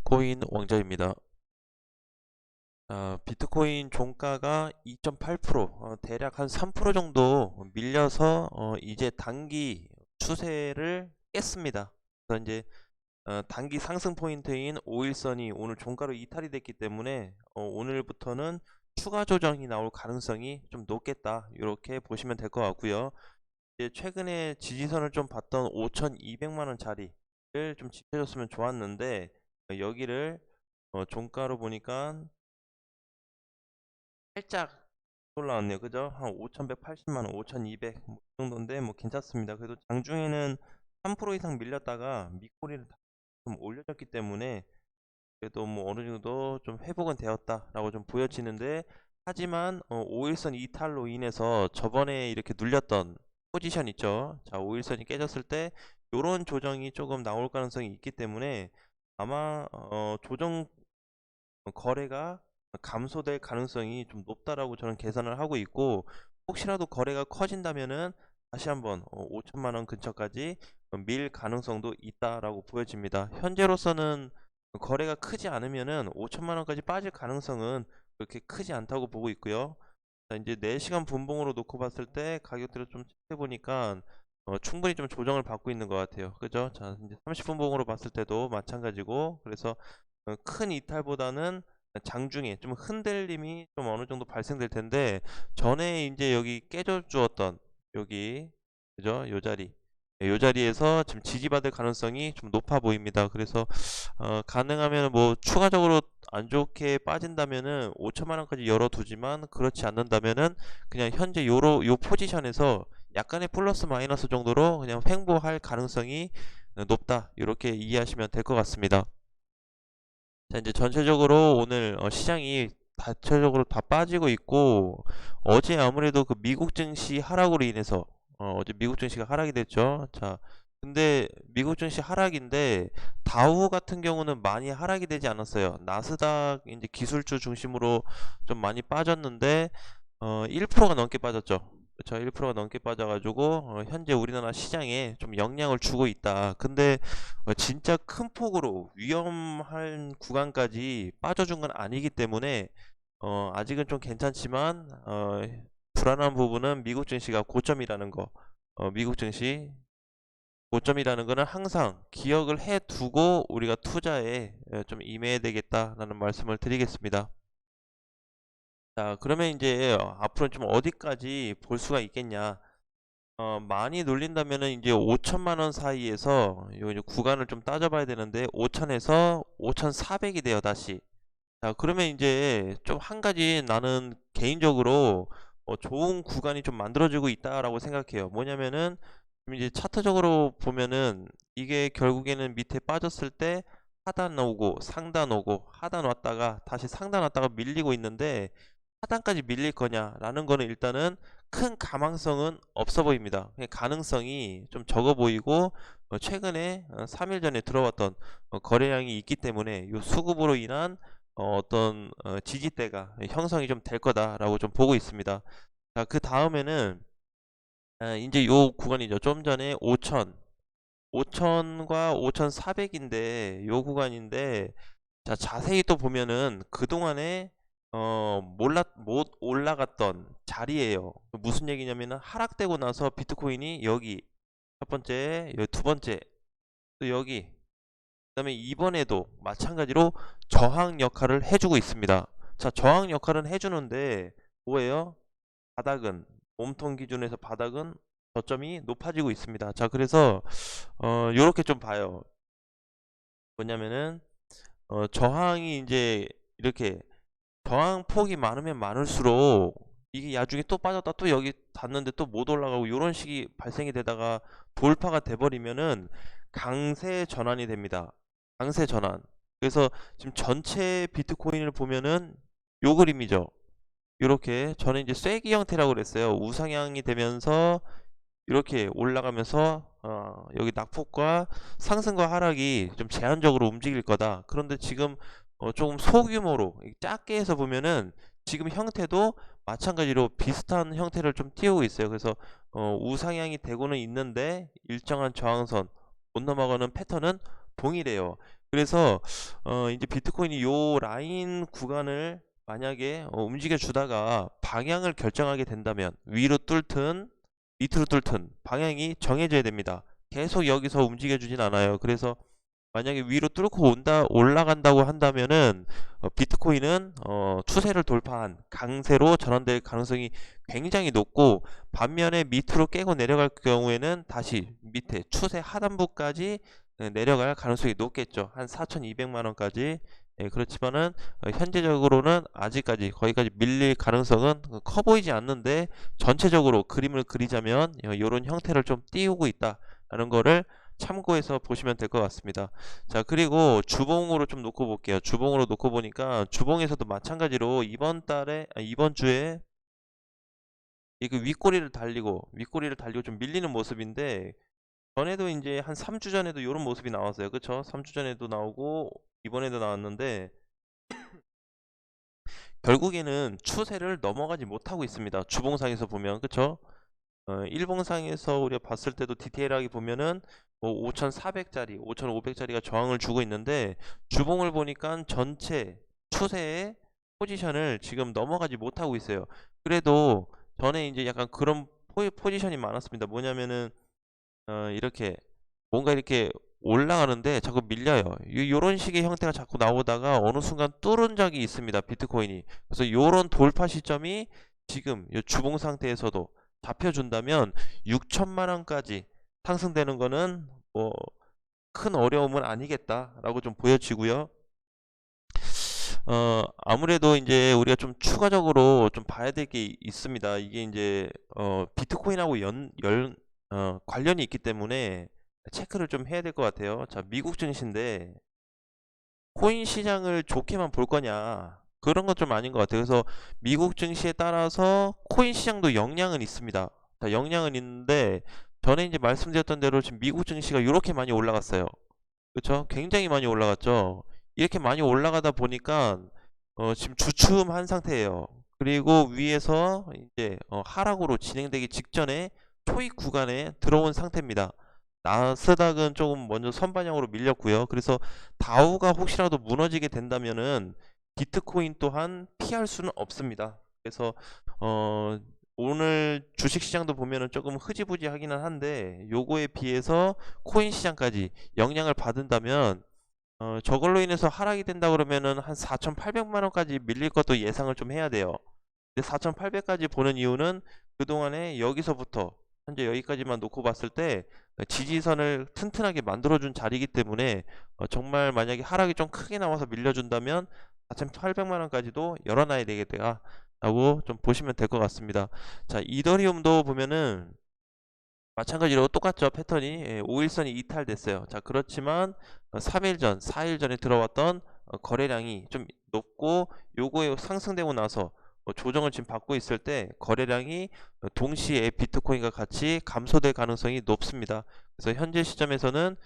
비트코인 왕자입니다. 비트코인 종가가 2.8%, 대략 한 3% 정도 밀려서 이제 단기 추세를 깼습니다. 그래서 이제 단기 상승 포인트인 5일선이 오늘 종가로 이탈이 됐기 때문에 오늘부터는 추가 조정이 나올 가능성이 좀 높겠다, 이렇게 보시면 될 것 같고요. 이제 최근에 지지선을 좀 봤던 5,200만원 자리를 좀 지켜줬으면 좋았는데, 여기를 종가로 보니까 살짝 올라왔네요. 그죠? 한 5,180만원, 5,200, 뭐, 이 정도인데, 뭐, 괜찮습니다. 그래도 장중에는 3% 이상 밀렸다가 미꼬리를 좀 올려줬기 때문에, 그래도 뭐, 어느 정도 좀 회복은 되었다라고 좀 보여지는데, 하지만, 5일선 이탈로 인해서 저번에 이렇게 눌렸던 포지션 있죠? 자, 5일선이 깨졌을 때, 요런 조정이 조금 나올 가능성이 있기 때문에, 아마, 조정 거래가 감소될 가능성이 좀 높다라고 저는 계산을 하고 있고, 혹시라도 거래가 커진다면은 다시 한번 5천만 원 근처까지 밀 가능성도 있다라고 보여집니다. 현재로서는 거래가 크지 않으면은 5천만 원까지 빠질 가능성은 그렇게 크지 않다고 보고 있고요. 자, 이제 4시간 분봉으로 놓고 봤을 때 가격들을 좀 체크해 보니까 충분히 좀 조정을 받고 있는 것 같아요. 그죠? 자, 이제 30분봉으로 봤을 때도 마찬가지고, 그래서 큰 이탈보다는 장중에 좀 흔들림이 좀 어느 정도 발생될 텐데, 전에 이제 여기 깨져 주었던 여기, 그죠? 요 자리, 요 자리에서 지금 지지받을 가능성이 좀 높아 보입니다. 그래서 가능하면 뭐 추가적으로 안 좋게 빠진다면은 5천만 원까지 열어두지만, 그렇지 않는다면은 그냥 현재 요 포지션에서 약간의 플러스 마이너스 정도로 그냥 횡보할 가능성이 높다, 이렇게 이해하시면 될 것 같습니다. 자, 이제 전체적으로 오늘 시장이 전체적으로 다 빠지고 있고, 어제 아무래도 그 미국 증시 하락으로 인해서 어제 미국 증시가 하락이 됐죠. 자, 근데 미국 증시 하락인데 다우 같은 경우는 많이 하락이 되지 않았어요. 나스닥 이제 기술주 중심으로 좀 많이 빠졌는데 1%가 넘게 빠졌죠. 그쵸, 1%가 넘게 빠져가지고 현재 우리나라 시장에 좀 영향을 주고 있다. 근데 진짜 큰 폭으로 위험한 구간까지 빠져준 건 아니기 때문에 아직은 좀 괜찮지만, 불안한 부분은 미국 증시가 고점이라는 거. 미국 증시 고점이라는 거는 항상 기억을 해 두고 우리가 투자에 좀 임해야 되겠다라는 말씀을 드리겠습니다. 자, 그러면 이제 앞으로 좀 어디까지 볼 수가 있겠냐? 많이 눌린다면은 이제 5천만 원 사이에서 요 이제 구간을 좀 따져봐야 되는데, 5천에서 5,400이 돼요, 다시. 자, 그러면 이제 좀 한 가지 나는 개인적으로 좋은 구간이 좀 만들어지고 있다라고 생각해요. 뭐냐면은 지금 이제 차트적으로 보면은 이게 결국에는 밑에 빠졌을 때 하단 오고 상단 오고 하단 왔다가 다시 상단 왔다가 밀리고 있는데, 하단까지 밀릴 거냐라는 거는 일단은 큰 가망성은 없어 보입니다. 그냥 가능성이 좀 적어 보이고, 최근에 3일 전에 들어왔던 거래량이 있기 때문에 이 수급으로 인한 어떤 지지대가 형성이 좀 될 거다라고 좀 보고 있습니다. 자, 그 다음에는 이제 요 구간이죠. 좀 전에 5천과 5,400인데 요 구간인데, 자, 자세히 또 보면은 그동안에 못 올라갔던 자리예요. 무슨 얘기냐면은 하락되고 나서 비트코인이 여기 첫 번째, 여기 두 번째, 또 여기, 그다음에 이번에도 마찬가지로 저항 역할을 해주고 있습니다. 자, 저항 역할은 해주는데 뭐예요? 바닥은, 몸통 기준에서 바닥은 저점이 높아지고 있습니다. 자, 그래서 요렇게 좀 봐요. 뭐냐면은 저항이 이제 이렇게 저항 폭이 많으면 많을수록 이게 나중에 또 빠졌다 또 여기 닿는데 또 못 올라가고 이런 식이 발생이 되다가 돌파가 돼버리면은 강세 전환이 됩니다. 강세 전환. 그래서 지금 전체 비트코인을 보면은 요 그림이죠. 이렇게 저는 이제 쐐기 형태라고 그랬어요. 우상향이 되면서 이렇게 올라가면서 여기 낙폭과 상승과 하락이 좀 제한적으로 움직일 거다. 그런데 지금 조금 소규모로 작게 해서 보면은 지금 형태도 마찬가지로 비슷한 형태를 좀 띄우고 있어요. 그래서 우상향이 되고는 있는데 일정한 저항선 못 넘어가는 패턴은 동일해요. 그래서 이제 비트코인이 요 라인 구간을 만약에 움직여 주다가 방향을 결정하게 된다면 위로 뚫든 밑으로 뚫든 방향이 정해져야 됩니다. 계속 여기서 움직여 주진 않아요. 그래서 만약에 위로 뚫고 올라간다고 한다면은 비트코인은 추세를 돌파한 강세로 전환될 가능성이 굉장히 높고, 반면에 밑으로 깨고 내려갈 경우에는 다시 밑에 추세 하단부까지 내려갈 가능성이 높겠죠. 한 4,200만 원까지. 예, 그렇지만은 현재적으로는 아직까지 거기까지 밀릴 가능성은 커 보이지 않는데, 전체적으로 그림을 그리자면 이런 형태를 좀 띄우고 있다라는 거를 참고해서 보시면 될 것 같습니다. 자, 그리고 주봉으로 좀 놓고 볼게요. 주봉으로 놓고 보니까 주봉에서도 마찬가지로 이번 주에 이 그 윗꼬리를 달리고 좀 밀리는 모습인데, 전에도 이제 한 3주 전에도 이런 모습이 나왔어요. 그쵸? 3주 전에도 나오고 이번에도 나왔는데, 결국에는 추세를 넘어가지 못하고 있습니다. 주봉상에서 보면. 그쵸? 일봉상에서 우리가 봤을 때도 디테일하게 보면은 뭐 5,400짜리, 5,500짜리가 저항을 주고 있는데, 주봉을 보니까 전체 추세의 포지션을 지금 넘어가지 못하고 있어요. 그래도 전에 이제 약간 그런 포지션이 많았습니다. 뭐냐면은 이렇게 뭔가 이렇게 올라가는데 자꾸 밀려요. 요런 식의 형태가 자꾸 나오다가 어느 순간 뚫은 적이 있습니다. 비트코인이. 그래서 요런 돌파 시점이 지금 요 주봉 상태에서도 잡혀준다면 6천만 원까지 상승되는 거는 뭐 큰 어려움은 아니겠다라고 좀 보여지고요. 아무래도 이제 우리가 좀 추가적으로 좀 봐야 될 게 있습니다. 이게 이제 비트코인하고 관련이 있기 때문에 체크를 좀 해야 될 것 같아요. 자, 미국 증시인데 코인 시장을 좋게만 볼 거냐? 그런 건 좀 아닌 것 같아요. 그래서 미국 증시에 따라서 코인 시장도 영향은 있습니다. 자, 영향은 있는데, 전에 이제 말씀드렸던 대로 지금 미국 증시가 이렇게 많이 올라갔어요. 그렇죠? 굉장히 많이 올라갔죠. 이렇게 많이 올라가다 보니까 지금 주춤한 상태예요. 그리고 위에서 이제 하락으로 진행되기 직전에 초입 구간에 들어온 상태입니다. 나스닥은 조금 먼저 선반영으로 밀렸고요. 그래서 다우가 혹시라도 무너지게 된다면은 비트코인 또한 피할 수는 없습니다. 그래서 오늘 주식시장도 보면은 조금 흐지부지하기는 한데, 요거에 비해서 코인 시장까지 영향을 받는다면 저걸로 인해서 하락이 된다 그러면은 한 4,800만 원까지 밀릴 것도 예상을 좀 해야 돼요. 근데 4,800까지 보는 이유는 그동안에 여기서부터 현재 여기까지만 놓고 봤을 때 지지선을 튼튼하게 만들어준 자리이기 때문에 정말 만약에 하락이 좀 크게 나와서 밀려준다면 4,800만 원까지도 열어놔야 되겠다 라고 좀 보시면 될 것 같습니다. 자, 이더리움도 보면은 마찬가지로 똑같죠. 패턴이 5일선이 이탈됐어요. 자, 그렇지만 3일 전, 4일 전에 들어왔던 거래량이 좀 높고, 요거에 상승되고 나서 조정을 지금 받고 있을 때 거래량이 동시에 비트코인과 같이 감소될 가능성이 높습니다. 그래서 현재 시점에서는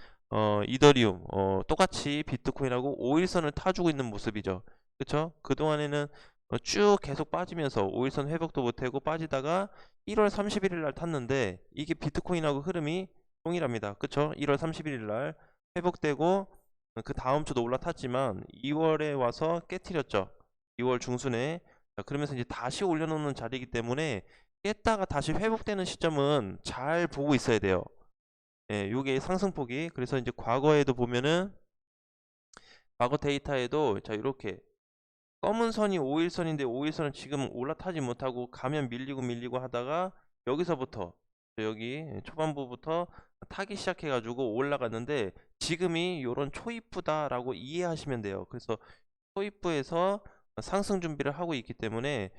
이더리움 똑같이 비트코인하고 5일선을 타주고 있는 모습이죠. 그쵸? 그동안에는 쭉 계속 빠지면서 5일선 회복도 못하고 빠지다가 1월 31일 날 탔는데, 이게 비트코인하고 흐름이 동일합니다. 그쵸? 1월 31일 날 회복되고 그 다음 주도 올라탔지만 2월에 와서 깨트렸죠. 2월 중순에. 자, 그러면서 이제 다시 올려놓는 자리이기 때문에 깼다가 다시 회복되는 시점은 잘 보고 있어야 돼요. 예, 요게 상승폭이. 그래서 이제 과거에도 보면은 과거 데이터에도 자, 이렇게 검은 선이 5일선인데 5일선은 지금 올라타지 못하고 가면 밀리고 하다가 여기서부터 여기 초반부부터 타기 시작해 가지고 올라갔는데, 지금이 요런 초입부다라고 이해하시면 돼요. 그래서 초입부에서 상승 준비를 하고 있기 때문에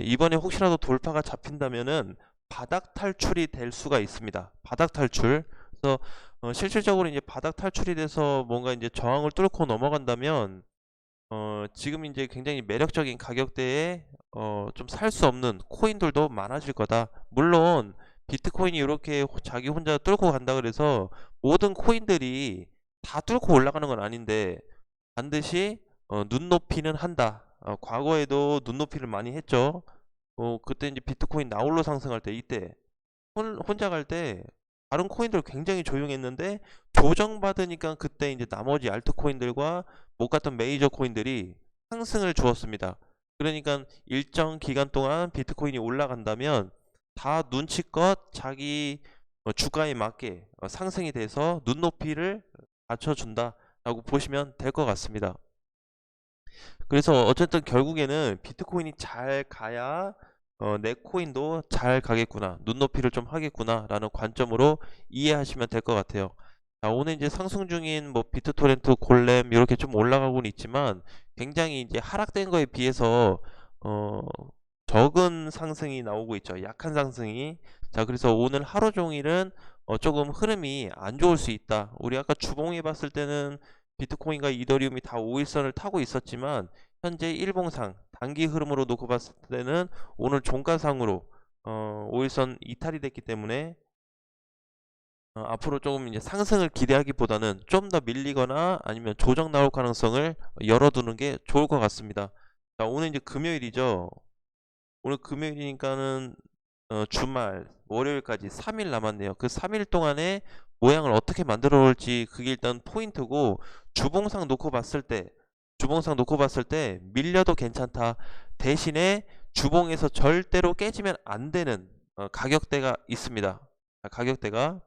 이번에 혹시라도 돌파가 잡힌다면은 바닥 탈출이 될 수가 있습니다. 바닥 탈출. 그래서 실질적으로 이제 바닥 탈출이 돼서 뭔가 이제 저항을 뚫고 넘어간다면 지금 이제 굉장히 매력적인 가격대에 좀 살 수 없는 코인들도 많아질 거다. 물론 비트코인이 이렇게 자기 혼자 뚫고 간다 그래서 모든 코인들이 다 뚫고 올라가는 건 아닌데, 반드시 눈높이는 한다. 과거에도 눈높이를 많이 했죠. 그때 이제 비트코인 나홀로 상승할 때, 이때 혼자 갈 때 다른 코인들 굉장히 조용했는데 조정받으니까 그때 이제 나머지 알트코인들과 못 갔던 메이저 코인들이 상승을 주었습니다. 그러니까 일정 기간 동안 비트코인이 올라간다면 다 눈치껏 자기 주가에 맞게 상승이 돼서 눈높이를 맞춰준다 라고 보시면 될 것 같습니다. 그래서 어쨌든 결국에는 비트코인이 잘 가야 내 코인도 잘 가겠구나, 눈높이를 좀 하겠구나 라는 관점으로 이해하시면 될 것 같아요. 자, 오늘 이제 상승 중인 뭐 비트토렌트, 골렘 이렇게 좀 올라가고는 있지만 굉장히 이제 하락된 거에 비해서 어, 적은 상승이 나오고 있죠. 약한 상승이. 자, 그래서 오늘 하루 종일은 조금 흐름이 안 좋을 수 있다. 우리 아까 주봉에 봤을 때는 비트코인과 이더리움이 다 5일선을 타고 있었지만 현재 일봉상 단기 흐름으로 놓고 봤을 때는 오늘 종가상으로 5일선 이탈이 됐기 때문에 앞으로 조금 이제 상승을 기대하기보다는 좀 더 밀리거나 아니면 조정 나올 가능성을 열어두는 게 좋을 것 같습니다. 자, 오늘 이제 금요일이죠. 오늘 금요일이니까는 주말 월요일까지 3일 남았네요. 그 3일 동안에 모양을 어떻게 만들어 올지 그게 일단 포인트고, 주봉상 놓고 봤을 때 밀려도 괜찮다. 대신에 주봉에서 절대로 깨지면 안 되는 가격대가 있습니다. 가격대가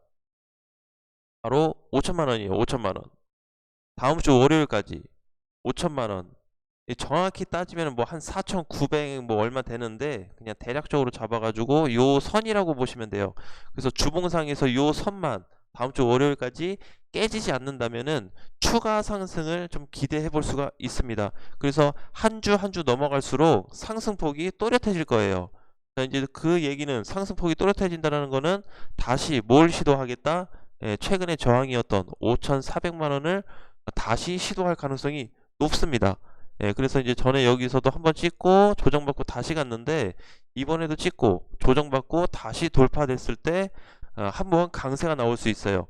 바로 5천만 원이에요. 5천만 원. 다음 주 월요일까지 5천만 원. 정확히 따지면 뭐 한 4,900 뭐 얼마 되는데 그냥 대략적으로 잡아가지고 요 선이라고 보시면 돼요. 그래서 주봉상에서 요 선만 다음 주 월요일까지 깨지지 않는다면은 추가 상승을 좀 기대해 볼 수가 있습니다. 그래서 한 주 한 주 넘어갈수록 상승폭이 또렷해질 거예요. 자, 이제 그 얘기는 상승폭이 또렷해진다는 거는 다시 뭘 시도하겠다? 최근에 저항이었던 5,400만 원을 다시 시도할 가능성이 높습니다. 그래서 이제 전에 여기서도 한번 찍고 조정받고 다시 갔는데 이번에도 찍고 조정받고 다시 돌파됐을 때 한번 강세가 나올 수 있어요.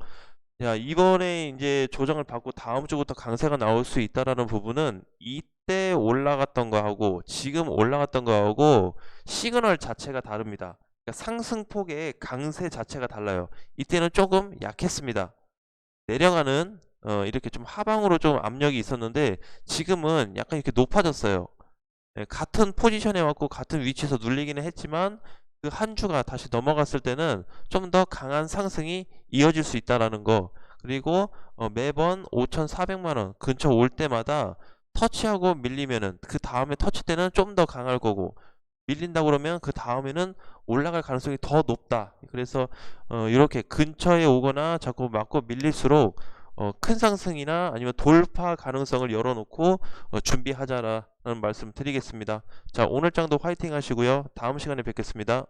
야, 이번에 이제 조정을 받고 다음 주부터 강세가 나올 수 있다라는 부분은 이때 올라갔던 거하고 지금 올라갔던 거하고 시그널 자체가 다릅니다. 그러니까 상승폭의 강세 자체가 달라요. 이때는 조금 약했습니다. 내려가는 이렇게 좀 하방으로 좀 압력이 있었는데 지금은 약간 이렇게 높아졌어요. 같은 포지션에 왔고 같은 위치에서 눌리기는 했지만 그 한 주가 다시 넘어갔을 때는 좀 더 강한 상승이 이어질 수 있다라는 거. 그리고 매번 5,400만 원 근처 올 때마다 터치하고 밀리면은 그 다음에 터치 때는 좀 더 강할 거고, 밀린다 그러면 그 다음에는 올라갈 가능성이 더 높다. 그래서 이렇게 근처에 오거나 자꾸 맞고 밀릴수록 큰 상승이나 아니면 돌파 가능성을 열어놓고 준비하자라는 말씀 드리겠습니다. 자, 오늘 장도 화이팅 하시고요. 다음 시간에 뵙겠습니다.